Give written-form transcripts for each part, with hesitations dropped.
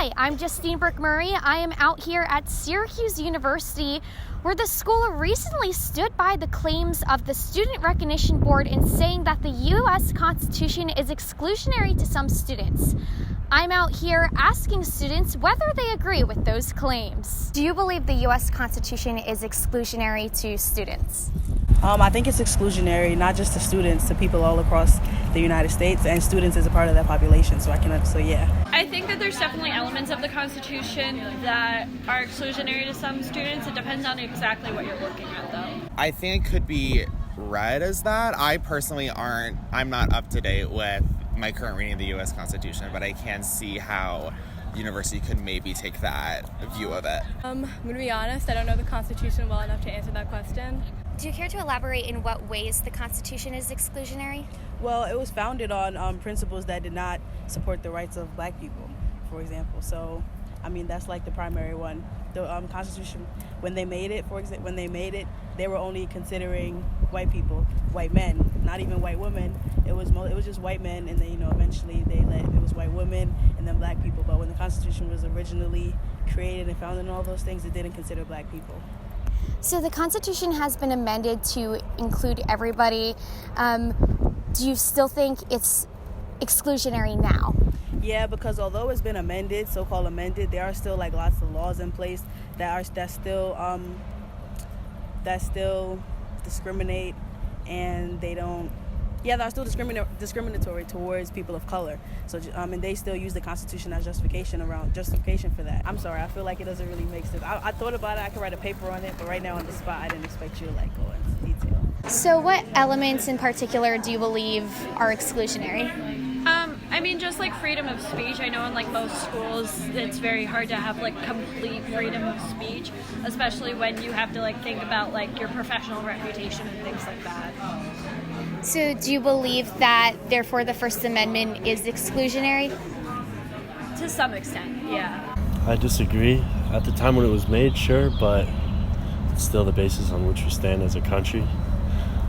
Hi, I'm Justine Brooke Murray. I am out here at Syracuse University, where the school recently stood by the claims of the Student Recognition Board in saying that the U.S. Constitution is exclusionary to some students. I'm out here asking students whether they agree with those claims. Do you believe the U.S. Constitution is exclusionary to students? I think it's exclusionary, not just to students, to people all across the United States, and students is a part of that population, so yeah. I think that there's definitely elements of the Constitution that are exclusionary to some students. It depends on exactly what you're looking at, though. I think it could be read as that. I personally I'm not up to date with my current reading of the U.S. Constitution, but I can see how the university could maybe take that view of it. I'm going to be honest, I don't know the Constitution well enough to answer that question. Do you care to elaborate in what ways the Constitution is exclusionary? Well, it was founded on principles that did not support the rights of black people, for example. So, I mean, that's like the primary one. The Constitution, when they made it, they were only considering white people, white men, not even white women. It was just white men, and then eventually it was white women and then black people. But when the Constitution was originally created and founded and all those things, it didn't consider black people. So the Constitution has been amended to include everybody. Do you still think it's exclusionary now? Yeah, because although it's been amended, so-called amended, there are still like lots of laws in place that still discriminate, and they are still discriminatory towards people of color. So and they still use the Constitution as justification for that. I'm sorry, I feel like it doesn't really make sense. I thought about it, I could write a paper on it, but right now on the spot I didn't expect you to go into detail. So what elements in particular do you believe are exclusionary? I mean, just like freedom of speech. I know in like most schools, it's very hard to have like complete freedom of speech, especially when you have to like think about like your professional reputation and things like that. So do you believe that, therefore, the First Amendment is exclusionary? To some extent, yeah. I disagree. At the time when it was made, sure, but it's still the basis on which we stand as a country.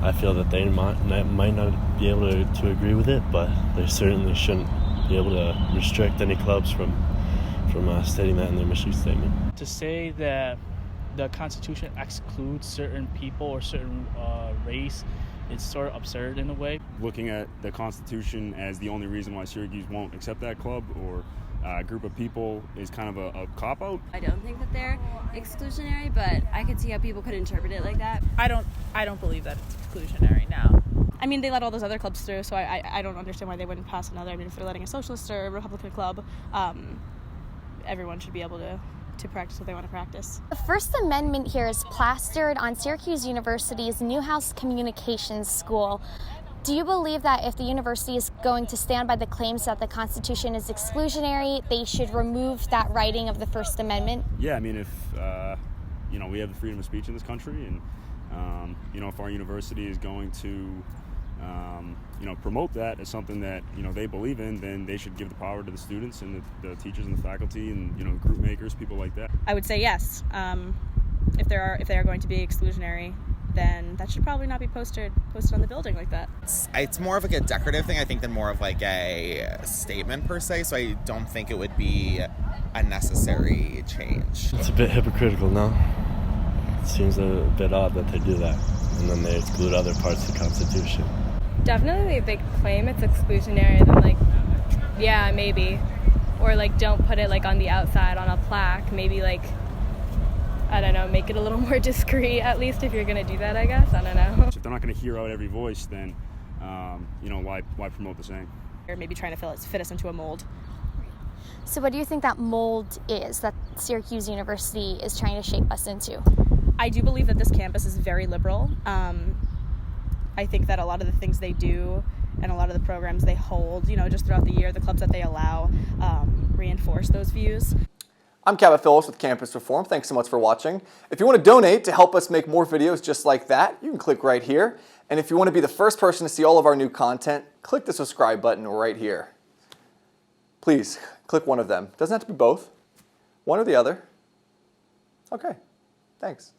I feel that they might not be able to agree with it, but they certainly shouldn't be able to restrict any clubs from stating that in their mission statement. To say that the Constitution excludes certain people or certain race, it's sort of absurd in a way. Looking at the Constitution as the only reason why Syracuse won't accept that club or a group of people is kind of a cop-out. I don't think that they're exclusionary, but I could see how people could interpret it like that. I don't believe that it's exclusionary now. I mean, they let all those other clubs through, so I don't understand why they wouldn't pass another. I mean, if they're letting a socialist or a Republican club, everyone should be able to practice what they want to practice. The First Amendment here is plastered on Syracuse University's Newhouse Communications School. Do you believe that if the university is going to stand by the claims that the Constitution is exclusionary, they should remove that writing of the First Amendment? Yeah, I mean, if we have the freedom of speech in this country, and if our university is going to promote that as something that they believe in, then they should give the power to the students and the teachers and the faculty and group makers, people like that. I would say yes. If they are going to be exclusionary, then that should probably not be posted on the building like that. It's more of like a decorative thing, I think, than more of like a statement per se, so I don't think it would be a necessary change. It's a bit hypocritical, no? It seems a bit odd that they do that, and then they exclude other parts of the Constitution. Definitely if they claim it's exclusionary, then like, yeah, maybe. Or like don't put it like on the outside on a plaque, maybe like, I don't know, make it a little more discreet, at least if you're going to do that, I guess. I don't know. If they're not going to hear out every voice, then, why promote the same? Or maybe trying to fit us into a mold. So what do you think that mold is that Syracuse University is trying to shape us into? I do believe that this campus is very liberal. I think that a lot of the things they do and a lot of the programs they hold, just throughout the year, the clubs that they allow, reinforce those views. I'm Cabot Phillips with Campus Reform. Thanks so much for watching. If you want to donate to help us make more videos just like that, you can click right here. And if you want to be the first person to see all of our new content, click the subscribe button right here. Please, click one of them. Doesn't have to be both. One or the other. Okay, thanks.